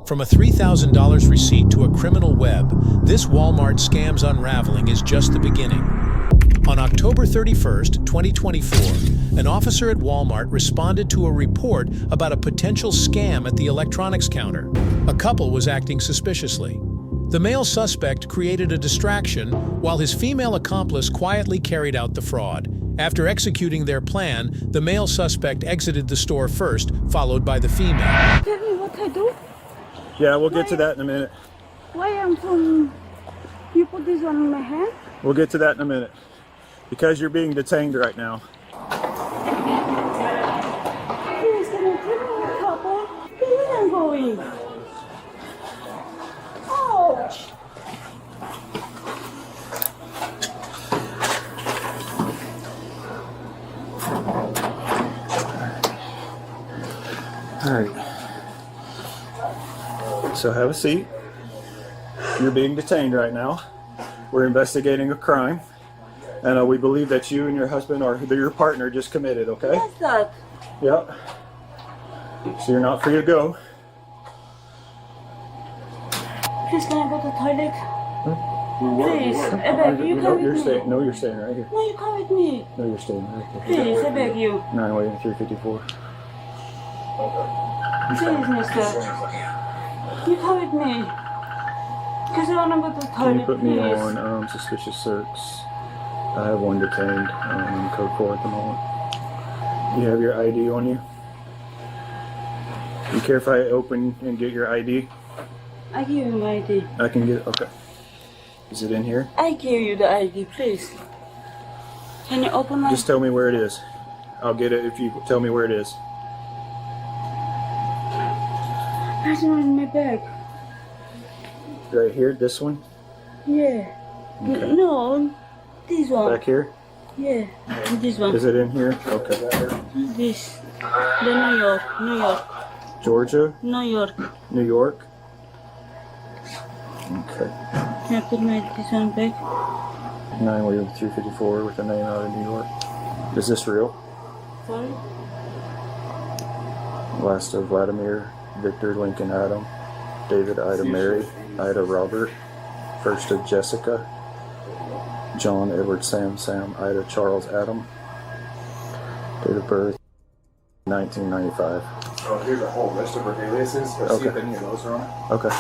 From a $3,000 receipt to a criminal web, this Walmart scam's unraveling is just the beginning. On October 31st, 2024, an officer at Walmart responded to a report about a potential scam at the electronics counter. A couple was acting suspiciously. The male suspect created a distraction while his female accomplice quietly carried out the fraud. After executing their plan, the male suspect exited the store first, followed by the female. Tell me what I do? Yeah, we'll get to that in a minute. Why am from... You put this on my hand? We'll get to that in a minute. Because you're being detained right now. Please, can you tell me a couple? Where am I going? Ouch! All right. So have a seat. You're being detained right now. We're investigating a crime. And we believe that you and your husband or your partner just committed, okay? What's that? Yep. So you're not free to go. Please, can I go to the toilet? Please, I beg you, come with me. No, you're staying right here. No, you come with me. No, you're staying right here. Please, I beg you. 9-354. Please, mister. You come with me. Because I want to go to the toilet, Can you put me please. on suspicious search? I have one detained in code 4 at the moment. You have your ID on you? You care if I open and get your ID? I give you my ID. I can get, okay. Is it in here? I give you the ID, please. Can you open my... Just tell me where it is. I'll get it if you tell me where it is. That's not in my bag. Right here, this one? Yeah. Okay. No, this one. Back here? Yeah, this one. Is it in here? Okay. This. The New York. New York. Georgia? New York. New York? Okay. Can I put my this one back? 9-354 with a name out of New York. Is this real? Sorry? Last of Vladimir, Victor, Lincoln, Adam, David, Ida, Mary, Ida, Robert, first of Jessica, John, Edward, Sam, Ida, Charles, Adam, date of birth, 1995. So here's a whole list of her aliases. Let's see if Okay. any of those are on it. Okay.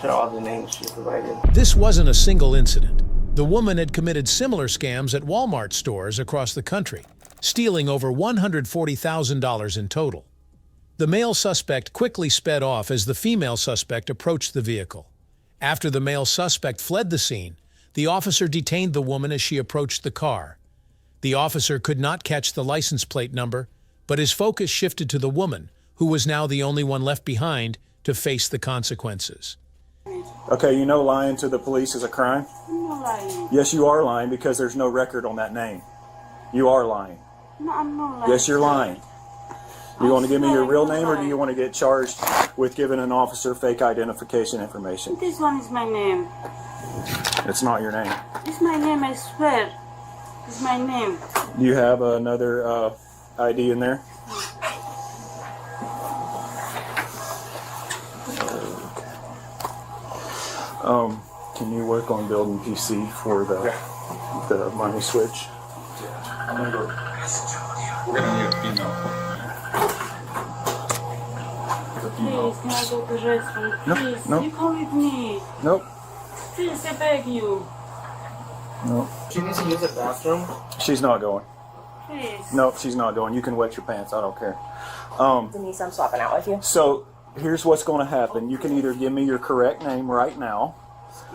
To all the names she provided. This wasn't a single incident. The woman had committed similar scams at Walmart stores across the country, stealing over $140,000 in total. The male suspect quickly sped off as the female suspect approached the vehicle. After the male suspect fled the scene, the officer detained the woman as she approached the car. The officer could not catch the license plate number, but his focus shifted to the woman, who was now the only one left behind to face the consequences. Okay, you know lying to the police is a crime? I'm not lying. Yes, you are lying because there's no record on that name. You are lying. No, I'm not lying. Yes, you're lying. You want to give me your real name or do you want to get charged with giving an officer fake identification information? This one is my name. It's not your name. It's my name, I swear. It's my name. Do you have another ID in there? Can you work on building PC for the money switch? I'm gonna go. We're gonna need an email. Please, can I go to the restaurant? No, Please, no. you come with me. Nope. Please, I beg you. Nope. She needs to use the bathroom. She's not going. Please. Nope, she's not going. You can wet your pants. I don't care. Denise, I'm swapping out with you. So here's what's going to happen. You can either give me your correct name right now,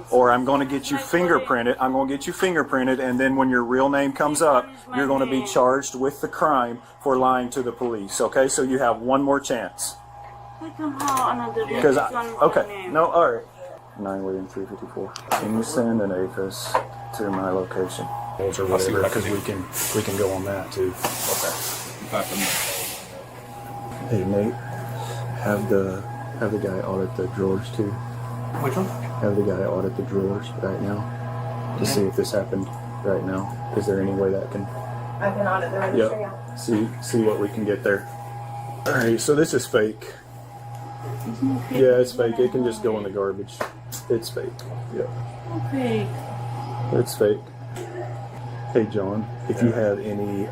or I'm going to get you fingerprinted. I'm going to get you fingerprinted, and then when your real name comes up, you're going to be charged with the crime for lying to the police. Okay, so you have one more chance. I don't have another name. Because This one is my okay, name. no, all right. 9-354. Can you send an APHIS to my location? Or whatever, because we can go on that too. Okay. Hey Nate, have the guy audit the drawers too. Which one? Have the guy audit the drawers right now to see if this happened right now. Is there any way that can? I can audit the registry. Yep. See what we can get there. All right, so this is fake. Yeah, it's fake. It can just go in the garbage. It's fake. Yeah. Okay. It's fake. Hey, John, if you have any,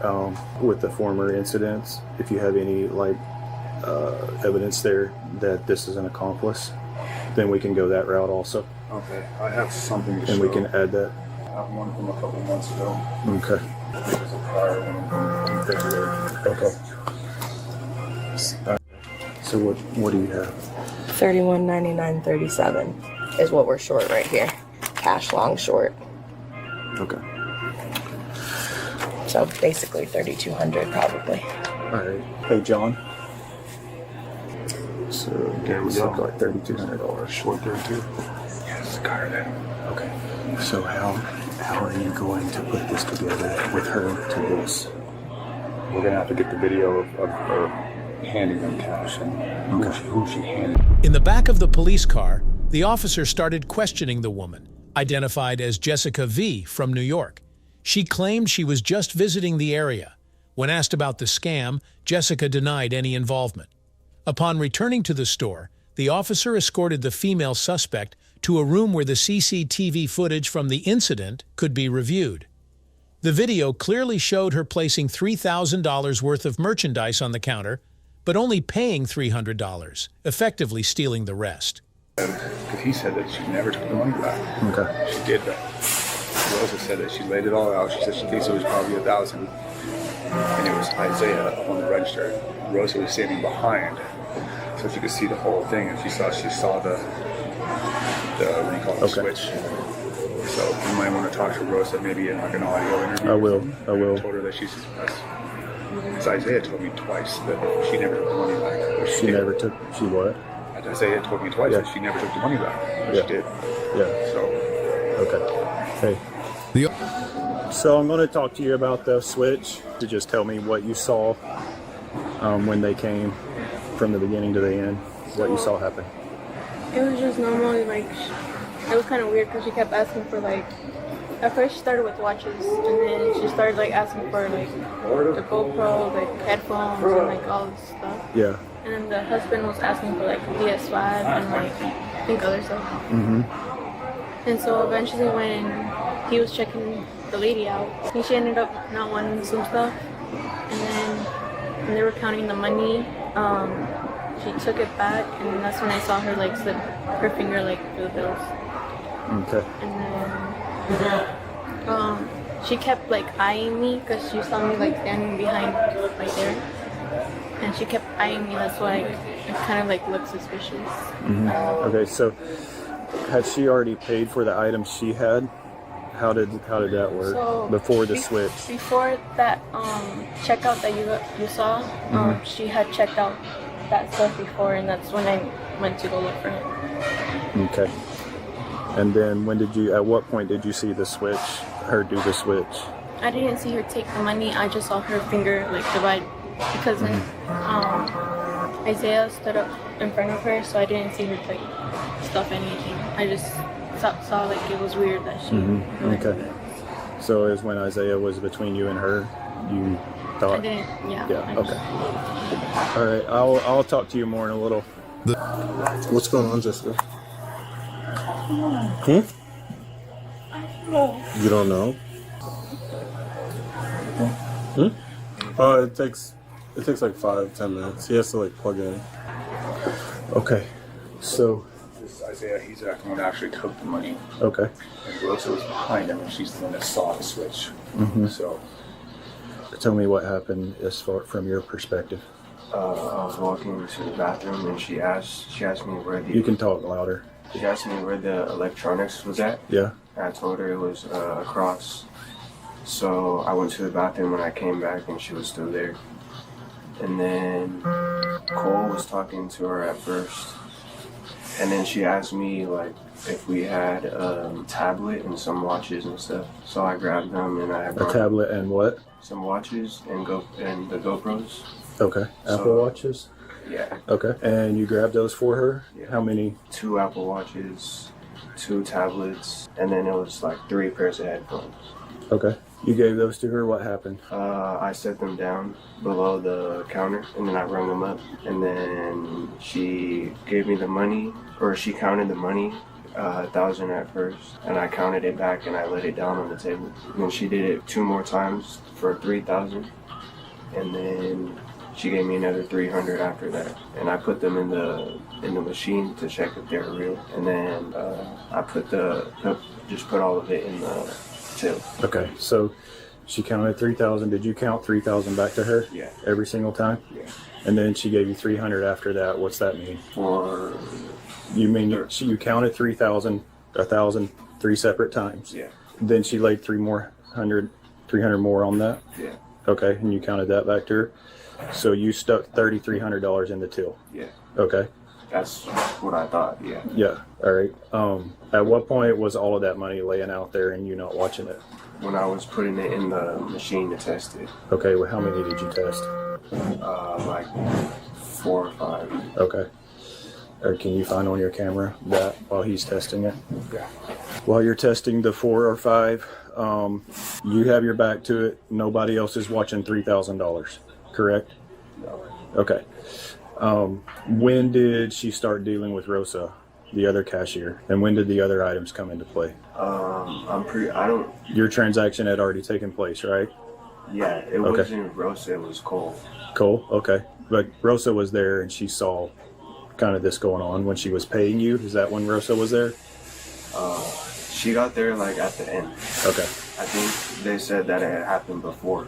with the former incidents, if you have any, like, evidence there that this is an accomplice, then we can go that route also. Okay, I have something to show. And we can add that. I have one from a couple months ago. Okay. It was a prior one in February. Okay. So what do you have? $31.99.37 is what we're short right here. Cash long short. Okay. So basically $3,200 probably. All right. Hey, John. So There we it's go. like $3,200. Short there too. Yes, got it. Okay. So how are you going to put this together with her to this? We're gonna have to get the video of her handing them cash and who she handed. In the back of the police car, the officer started questioning the woman, identified as Jessica V. from New York. She claimed she was just visiting the area. When asked about the scam, Jessica denied any involvement. Upon returning to the store, the officer escorted the female suspect to a room where the CCTV footage from the incident could be reviewed. The video clearly showed her placing $3,000 worth of merchandise on the counter, but only paying $300, effectively stealing the rest. Because he said that she never took the money back. Okay. She did that. Rosa said that she laid it all out. She said she thinks it was probably $1,000. And it was Isaiah on the register. Rosa was standing behind, so she could see the whole thing, and she saw the what do you call it, switch. So you might want to talk to Rosa maybe in like an audio interview. I will. I told her that she's. As Isaiah told me twice that she never took the money back. She never took. She what? Isaiah told me twice that she never took the money back. But she did. Yeah. So. Okay. Hey. So I'm going to talk to you about the switch. To just tell me what you saw when they came from the beginning to the end. What you saw happen. It was just normal, like, it was kind of weird because she kept asking for, like, at first she started with watches, and then she started, like, asking for, like, the GoPro, like, headphones, and, like, all this stuff. Yeah. And then the husband was asking for, like, PS5 and, like, I think other stuff. Mm-hmm. And so eventually when he was checking the lady out, I think she ended up not wanting some stuff. And then when they were counting the money, she took it back, and that's when I saw her like slip her finger like through the bills. Okay. And then she kept like eyeing me because she saw me like standing behind right there, and she kept eyeing me. That's why it kind of like looked suspicious. Mm-hmm. Okay, so had she already paid for the items she had? How did that work So before the switch? Before that checkout that you saw, she had checked out that stuff before, and that's when I went to go look for him. Okay. And then at what point did you see the switch, her do the switch? I didn't see her take the money, I just saw her finger like divide, because then Isaiah stood up in front of her, so I didn't see her like stuff anything. I just saw like it was weird that she Okay. So it was when Isaiah was between you and her, you thought? I didn't, yeah. Yeah, okay. All right, I'll talk to you more in a little. What's going on, Jessica? You don't know? It takes like 5-10 minutes. He has to like plug in. Okay. So. This Isaiah, he's the one that actually took the money. Okay. And Rosa was behind him, and she's the one that saw the switch. Mm-hmm. So. Tell me what happened as far from your perspective. I was walking to the bathroom, and she asked me where the. You can talk louder. She asked me where the electronics was at. Yeah. I told her it was across. So I went to the bathroom when I came back, and she was still there. And then Cole was talking to her at first, and then she asked me like if we had a tablet and some watches and stuff. So I grabbed them, and I brought A tablet and what? some watches and the GoPros. Okay. Apple Watches? Yeah. Okay. And you grabbed those for her? Yeah. How many? 2 Apple Watches, 2 tablets, and then it was like 3 pairs of headphones. Okay. You gave those to her. What happened? I set them down below the counter, and then I rung them up, and then she gave me the money, or she counted the money, 1,000 at first, and I counted it back and I laid it down on the table. And then she did it 2 more times for 3,000, and then she gave me another 300 after that, and I put them in the machine to check if they're real, and then I just put all of it in the till. Okay, so she counted 3,000. Did you count 3,000 back to her? Yeah. Every single time? Yeah. And then she gave you 300 after that. What's that mean? For You mean you counted 3,000, 1,000, 3 separate times? yeah, Then she laid 300 more on that? yeah, Okay, and you counted that back to her? So you stuck $3,300 in the till? yeah. Okay. That's what I thought. Yeah. Yeah, all right. At what point was all of that money laying out there and you not watching it? When I was putting it in the machine to test it, Okay, well, how many did you test? like 4 or 5. Okay. Or can you find on your camera that while he's testing it? Yeah. While you're testing the 4 or 5, you have your back to it. Nobody else is watching $3,000, correct? No. Okay. When did she start dealing with Rosa, the other cashier? And when did the other items come into play? Your transaction had already taken place, right? Yeah, it wasn't Rosa, it was Cole. Cole, okay. But Rosa was there and she saw kind of this going on when she was paying you. Is that when Rosa was there? She got there like at the end. Okay. I think they said that it had happened before.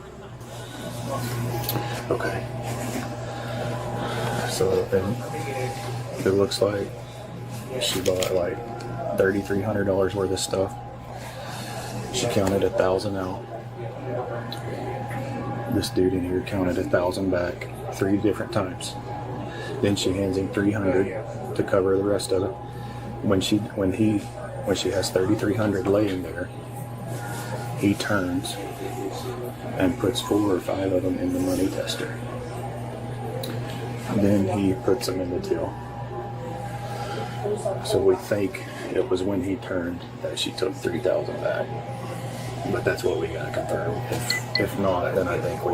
Okay. So it looks like she bought like $3,300 worth of stuff. She counted 1,000 out. This dude in here counted 1,000 back 3 different times. Then she hands him 300 to cover the rest of it. When she has 3,300 laying there, he turns and puts 4 or 5 of them in the money tester. Then he puts them in the till. So we think it was when he turned that she took 3,000 back. But that's what we gotta confirm. If not, then I think we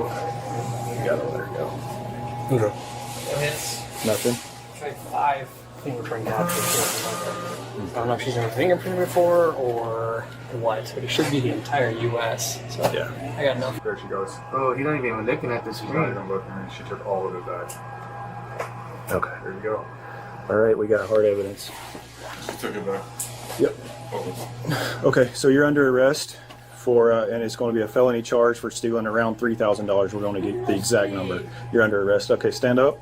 gotta let her go. Okay. Nothing? Like 5 fingerprint captures. I don't know if she's done a fingerprint before or what, but it should be the entire U.S. So Yeah. I got nothing. There she goes. Oh, he's not even looking at the She's not screen. even looking, and she took all of it back. Okay. There you go. All right, we got hard evidence. She took it back. Yep. Oh. Okay, so you're under arrest for, and it's going to be a felony charge for stealing around $3,000. We're going to get the exact number. You're under arrest. Okay, stand up.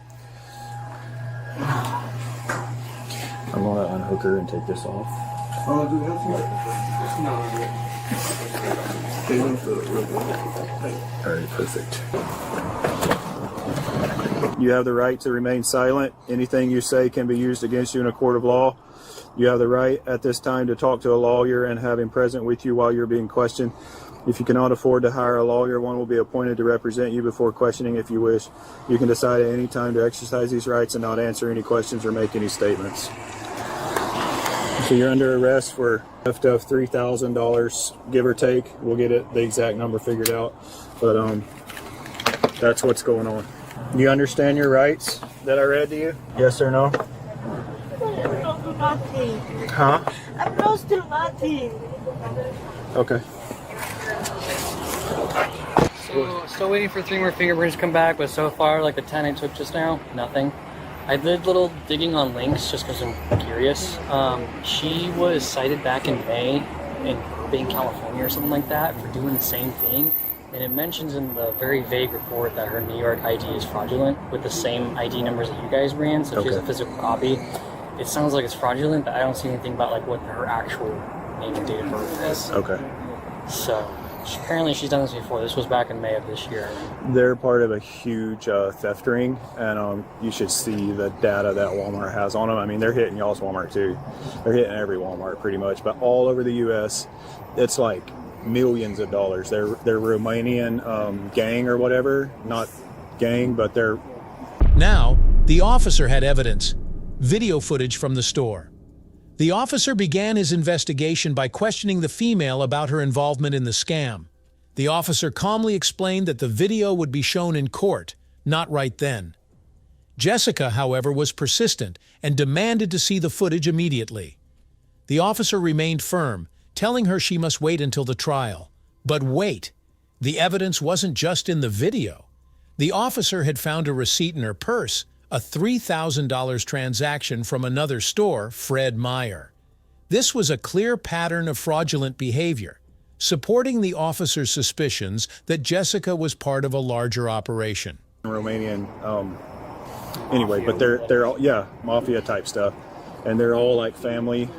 I'm going to unhook her and take this off. Oh, do All right, perfect. You have the right to remain silent. Anything you say can be used against you in a court of law. You have the right at this time to talk to a lawyer and have him present with you while you're being questioned. If you cannot afford to hire a lawyer, one will be appointed to represent you before questioning if you wish. You can decide at any time to exercise these rights and not answer any questions or make any statements. So you're under arrest for theft of $3,000, give or take. We'll get the exact number figured out. But that's what's going on. You understand your rights that I read to you? Yes or no? Nothing. Huh? I'm close to nothing. Okay. So, still waiting for 3 more fingerprints to come back, but so far, like the 10 I took just now, nothing. I did a little digging on links just because I'm curious. She was cited back in May in Burbank, California or something like that for doing the same thing. And it mentions in the very vague report that her New York ID is fraudulent with the same ID numbers that you guys ran. So if she has a physical copy. It sounds like it's fraudulent, but I don't see anything about like what her actual name and date of birth is. Okay. So apparently she's done this before. This was back in May of this year. They're part of a huge theft ring, and you should see the data that Walmart has on them. I mean, they're hitting y'all's Walmart too. They're hitting every Walmart pretty much, but all over the U.S., it's like millions of dollars. They're Romanian gang or whatever, not gang, but they're... Now, the officer had evidence, video footage from the store. The officer began his investigation by questioning the female about her involvement in the scam. The officer calmly explained that the video would be shown in court, not right then. Jessica, however, was persistent and demanded to see the footage immediately. The officer remained firm, telling her she must wait until the trial. But wait, the evidence wasn't just in the video. The officer had found a receipt in her purse, a $3,000 transaction from another store, Fred Meyer. This was a clear pattern of fraudulent behavior, supporting the officer's suspicions that Jessica was part of a larger operation. Romanian, anyway, but they're all, yeah, mafia type stuff, and they're all like family.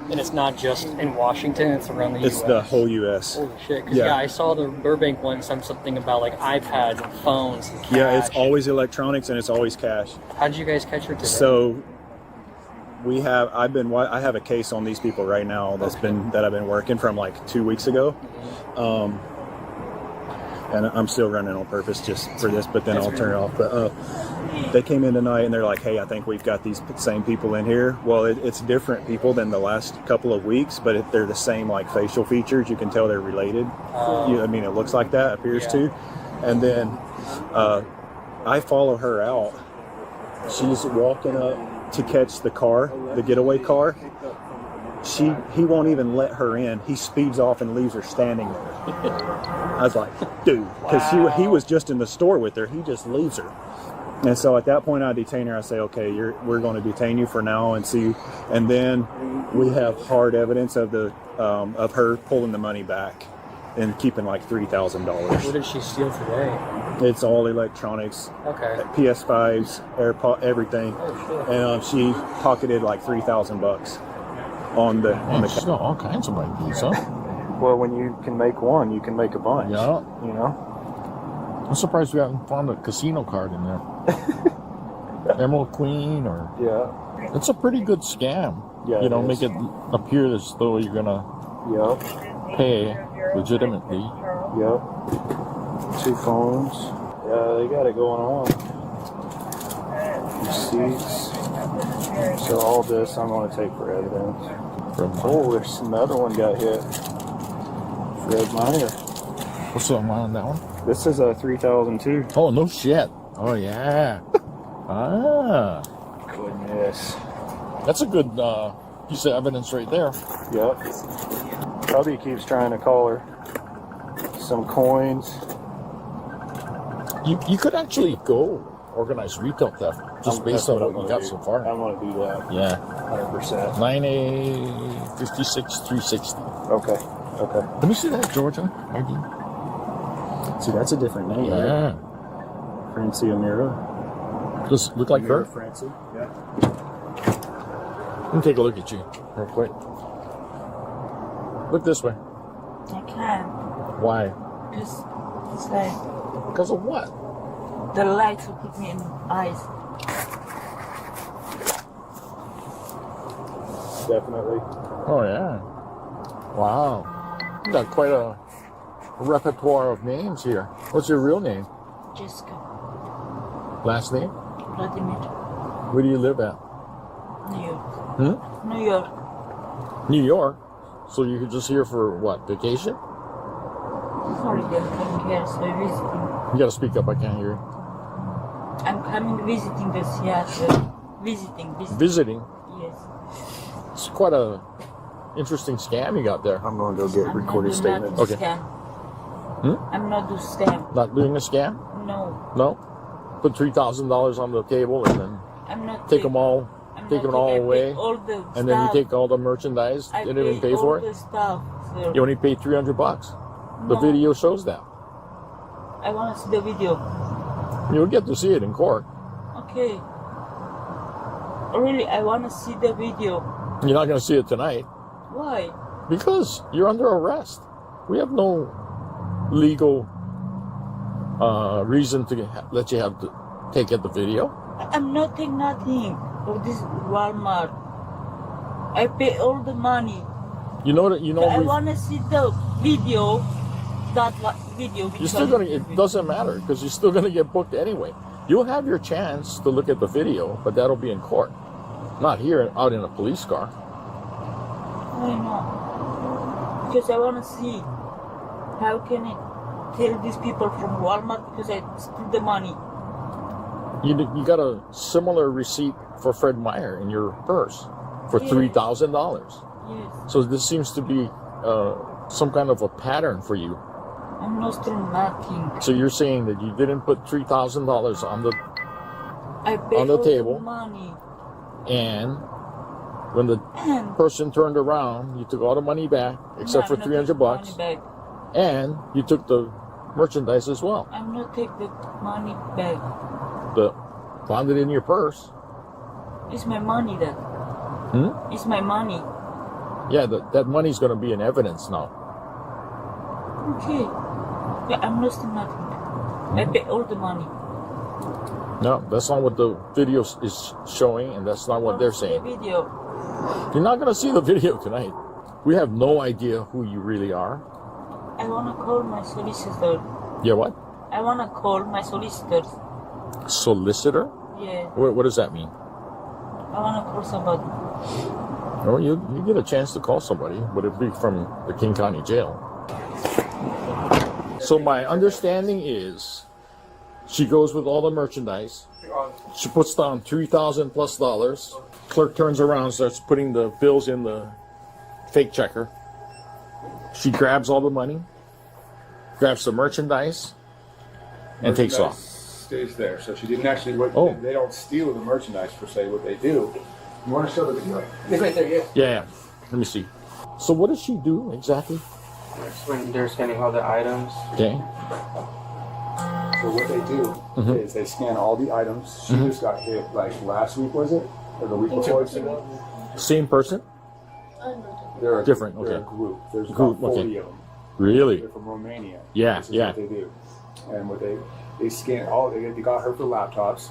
And it's not just in Washington, it's around the U.S. It's the whole U.S. Holy shit, because yeah, I saw the Burbank one, something about like iPads and phones and cash. Yeah, it's always electronics and it's always cash. How did you guys catch her today? So I have a case on these people right now that I've been working from like 2 weeks ago. And I'm still running on purpose just for this, but then I'll turn it off. But they came in tonight and they're like, hey, I think we've got these same people in here. Well, it's different people than the last couple of weeks, but they're the same like facial features. You can tell they're related. I mean, it looks like that, appears to. And then I follow her out. She's walking up to catch the car, the getaway car. He won't even let her in. He speeds off and leaves her standing there. I was like, dude, because he was just in the store with her. He just leaves her. And so at that point, I detain her. I say, okay, we're going to detain you for now and see. And then we have hard evidence of her pulling the money back and keeping like $3,000. What did she steal today? It's all electronics. Okay. PS5s, AirPods, everything. Oh, shit. And she pocketed like $3,000 on the. She's got all kinds of ideas, huh? Well, when you can make one, you can make a bunch. Yeah. You know? I'm surprised we haven't found a casino card in there. Emerald Queen or... Yeah. It's a pretty good scam. Yeah, you know, make it appear as though you're going to pay legitimately. Yep. 2 phones. Yeah, they got it going on. Receipts. So all this I'm going to take for evidence. Oh, there's another one got hit. Fred Meyer. What's the amount on that one? This is a 3,002. Oh, no shit. Oh, yeah. Ah. Goodness. That's a good piece of evidence right there. Yep. Hubby keeps trying to call her. Some coins. You could actually go organize retail theft just based on what you got so far. I'm going to do that. Yeah. 100%. 9A 56360. Okay. Let me see that, Georgia ID. See, that's a different name. Yeah. Right? Francie Amira. Does it look like her? Francie. Yeah. Let me take a look at you real quick. Look this way. I can't. Why? Because it's like Because of what? the lights will put me in eyes. Definitely. Oh, yeah. Wow. You got quite a repertoire of names here. What's your real name? Jessica. Last name? Vladimir. Where do you live at? New York. New York. New York? So you're just here for what, vacation? Sorry, I'm coming here, so visiting. You gotta speak up, I can't hear you. I'm coming visiting the Seattle. Visiting. Visiting? Yes. It's quite a interesting scam you got there. I'm going to go get recorded statements. Okay. Scam. I'm not doing scam. Not doing a scam? No. No? Put $3,000 on the table and then I'm not take them all away, all the and stuff. then you take all the merchandise. I You didn't even pay all for the it. stuff. So You only paid $300. The No. video shows that. I want to see the video. You'll get to see it in court. Okay. Really, I want to see the video. You're not going to see it tonight Why? because you're under arrest. We have no legal reason to let you have to take the video. I'm not taking nothing of this Walmart. I pay all the money. You know that I want to see the video. Video. You're still gonna. It doesn't matter because you're still gonna get booked anyway. You'll have your chance to look at the video, but that'll be in court, not here out in a police car. I know. Because I want to see. How can it tell these people from Walmart because I steal the money. You got a similar receipt for Fred Meyer in your purse for $3,000. Yes. So this seems to be some kind of a pattern for you. I'm not stealing nothing. So you're saying that you didn't put $3,000 on the on the table, money. and when the person turned around, you took all the money back except for $300, and you took the merchandise as well. I'm not take the money back. Found it in your purse. It's my money, Dad. It's my money. Yeah, that money's going to be in evidence now. Okay. Yeah, I'm not stealing nothing. I pay all the money. No, that's not what the video is showing, and that's not what they're saying. The video. You're not going to see the video tonight. We have no idea who you really are. I want to call my solicitor. Yeah, what? I want to call my solicitors. Solicitor? Yeah. What does that mean? I want to call somebody. Oh, you get a chance to call somebody. Would it be from the King County Jail? So my understanding is she goes with all the merchandise. She puts down $3,000 plus. Clerk turns around, starts putting the bills in the fake checker. She grabs all the money, grabs the merchandise, and takes off. Stays there. So she didn't actually. They don't steal the merchandise per se. What they do. You want to show the video? It's right there, Yeah. Let me see. So what does she do exactly? When they're scanning all the items. Okay. So what they do is they scan all the items. She just got hit like last week, was it? Or the week before? Same person? They're different. They're Okay. a group. There's Group, about 40 okay. of them. Really? They're from Romania. Yeah, This is yeah. what they do. And what they scan all. They got her for laptops,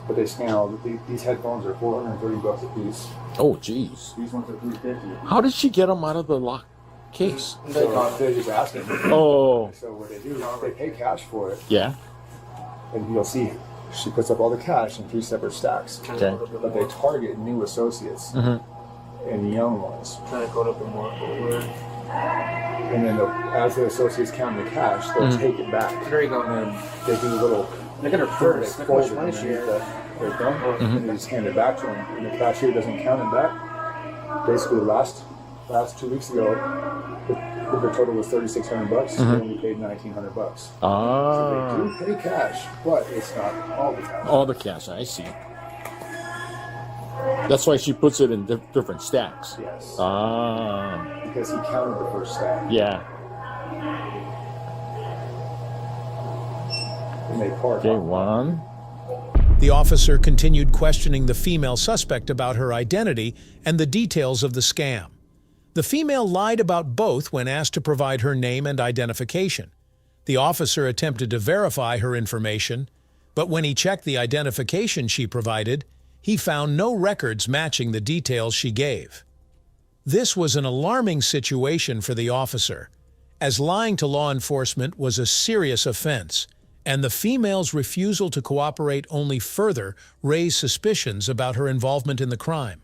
but they scan all. These headphones are $430 a piece. Oh, geez. These ones are $350. How did she get them out of the lock case? So they just ask them. Oh. So what they do, they pay cash for it, Yeah. and you'll see she puts up all the cash in 3 separate stacks. Okay. But they target new associates and young ones. Trying to go up and more over. And then as the associates count the cash, they'll take it back. There you go. And they do a little. Look at her purse. They Look how much fold it money she underneath has. their thumb, and they just hand it back to them. And the cashier doesn't count it back. Basically, last 2 weeks ago, the total was $3,600. They only paid $1,900. Ah. So they do pay cash, but it's not all the cash. All the cash, I see. That's why she puts it in different stacks. Yes. Ah. Because he counted the first stack. Yeah. And they part. Okay, one. The officer continued questioning the female suspect about her identity and the details of the scam. The female lied about both when asked to provide her name and identification. The officer attempted to verify her information, but when he checked the identification she provided, he found no records matching the details she gave. This was an alarming situation for the officer, as lying to law enforcement was a serious offense, and the female's refusal to cooperate only further raised suspicions about her involvement in the crime.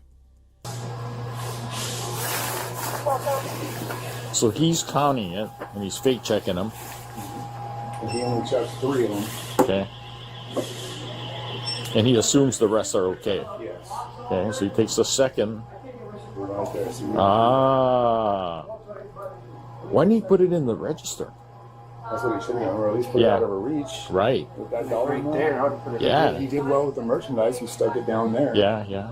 So he's counting it, and he's fake checking them. And he only checked 3 of them. Okay. And he assumes the rest are okay. Yes. Okay, so he takes the second. Right there. So Ah. Why didn't he put it in the register? that's what he should have done, or at least put it out of her reach. Right. With that dollar Right amount. there. How to put it Yeah. He did well with the merchandise. He stuck it down there. Yeah, yeah.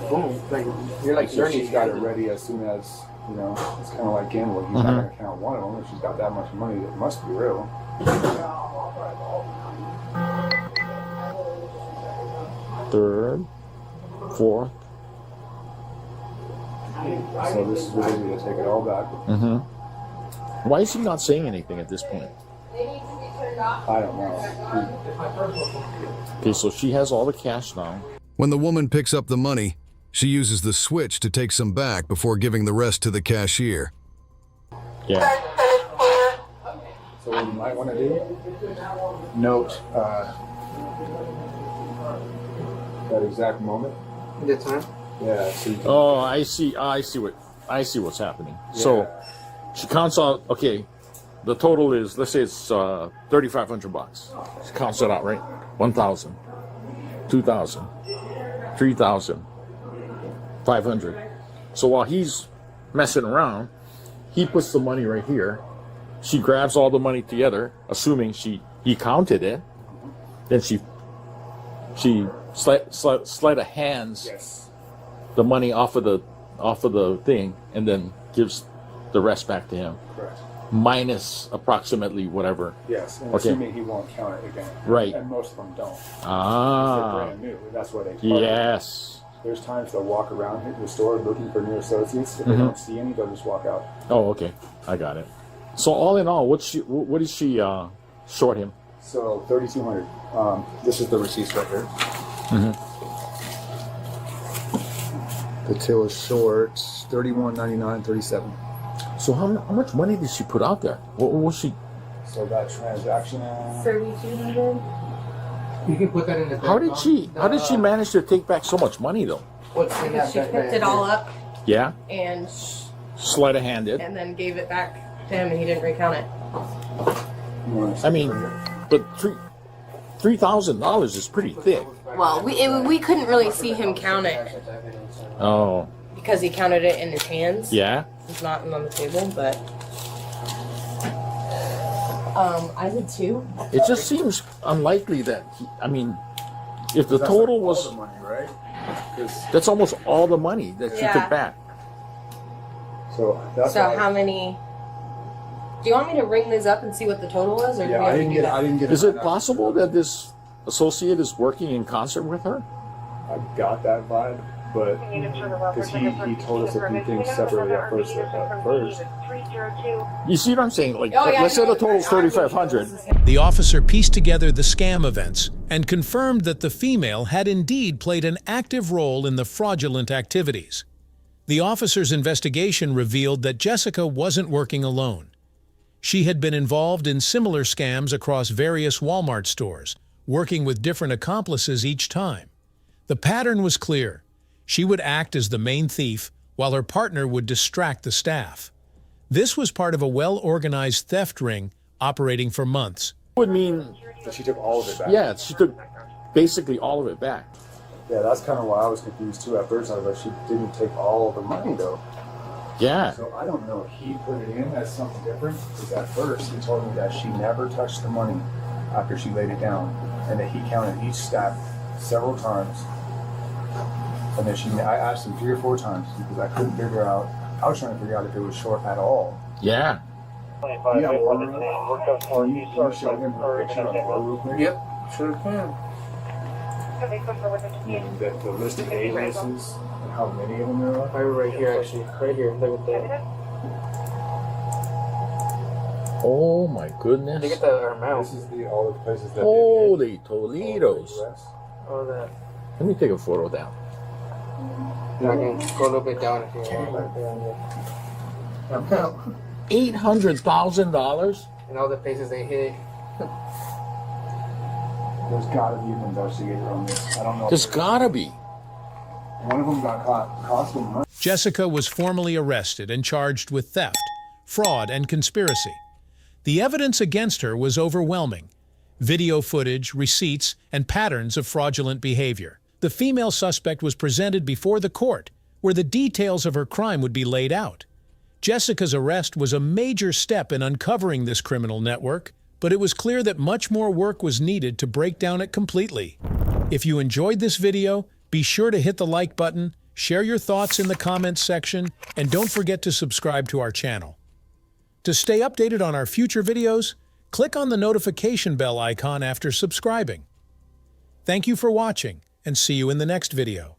Boom. Like, you're like So learning. she's got it ready as soon as, it's kind of like gambling. He's not going to count one of them. If she's got that much money, it must be real. Third, fourth. So this is what they do. They take it all back. Why is he not saying anything at this point? I don't know. Okay, so she has all the cash now. When the woman picks up the money, she uses the switch to take some back before giving the rest to the cashier. Yeah. So what you might want to do, note that exact moment. The time? Yeah. So you can, Oh, I see what's happening. So she counts out, okay, the total is, let's say it's $3,500. She counts it out, right? 1,000, 2,000, 3,000, 500. So while he's messing around, he puts the money right here. She grabs all the money together, assuming he counted it. Then she sleight of hands the money off of the thing, and then gives the rest back to him. Correct. Minus approximately whatever. Yes, and okay. assuming he won't count it again. Right. And most of them don't. Ah. They're brand new. That's why they park. Yes. There's times they'll walk around the store looking for new associates. If they don't see any, they'll just walk out. Oh, okay. I got it. So all in all, what did she short him? So $3,200. This is the receipts right here. The till is short, $31.99, $37. So how much money did she put out there? What was she? So that transaction. $3,200. You can put that in the. How did she manage to take back so much money though? What's She picked it all up Yeah. and Sleight of hand it. and then gave it back to him, and he didn't recount it. I mean, but $3,000 is pretty thick. Well, we couldn't really see him count it Oh. because he counted it in his hands. Yeah. It's not on the table, but I did too. It just seems unlikely that if the total was all the money, right? that's almost all the money that she Yeah. took back. So that's So why how many? Do you want me to ring these up and see what the total was, or do Yeah, we have to do that? I didn't get. Is it possible that this associate is working in concert with her? I got that vibe, but because he told us a few things separately at first. You see what I'm saying? Like, Oh, yeah, let's say I know the total is $3,500. The officer pieced together the scam events and confirmed that the female had indeed played an active role in the fraudulent activities. The officer's investigation revealed that Jessica wasn't working alone. She had been involved in similar scams across various Walmart stores, working with different accomplices each time. The pattern was clear. She would act as the main thief, while her partner would distract the staff. This was part of a well-organized theft ring operating for months. Would mean So she took all of it back. yeah, she took basically all of it back. Yeah, that's kind of why I was confused too at first. I was like, she didn't take all of the money though. Yeah. So I don't know if he put it in as something different. Because at first he told me that she never touched the money after she laid it down, and that he counted each stack several times. And then I asked him 3 or 4 times because I couldn't figure out. I was trying to figure out if it was short at all. Yeah. You have one room? Can you show him her picture on the floor real quick? Yep, sure can. The list of aliases and how many of them there are. Right here, actually. Right here. Look at that. Oh my goodness. Look at the amount. This is all the places that. Holy Toledos. All that. Let me take a photo down. I can go a little bit down if you want. $800,000. And all the places they hit. There's got to be an investigator on this. I don't know. There's gotta be. One of them got caught costing money. Jessica was formally arrested and charged with theft, fraud, and conspiracy. The evidence against her was overwhelming. Video footage, receipts, and patterns of fraudulent behavior. The female suspect was presented before the court, where the details of her crime would be laid out. Jessica's arrest was a major step in uncovering this criminal network, but it was clear that much more work was needed to break down it completely. If you enjoyed this video, be sure to hit the like button, share your thoughts in the comments section, and don't forget to subscribe to our channel. To stay updated on our future videos, click on the notification bell icon after subscribing. Thank you for watching, and see you in the next video.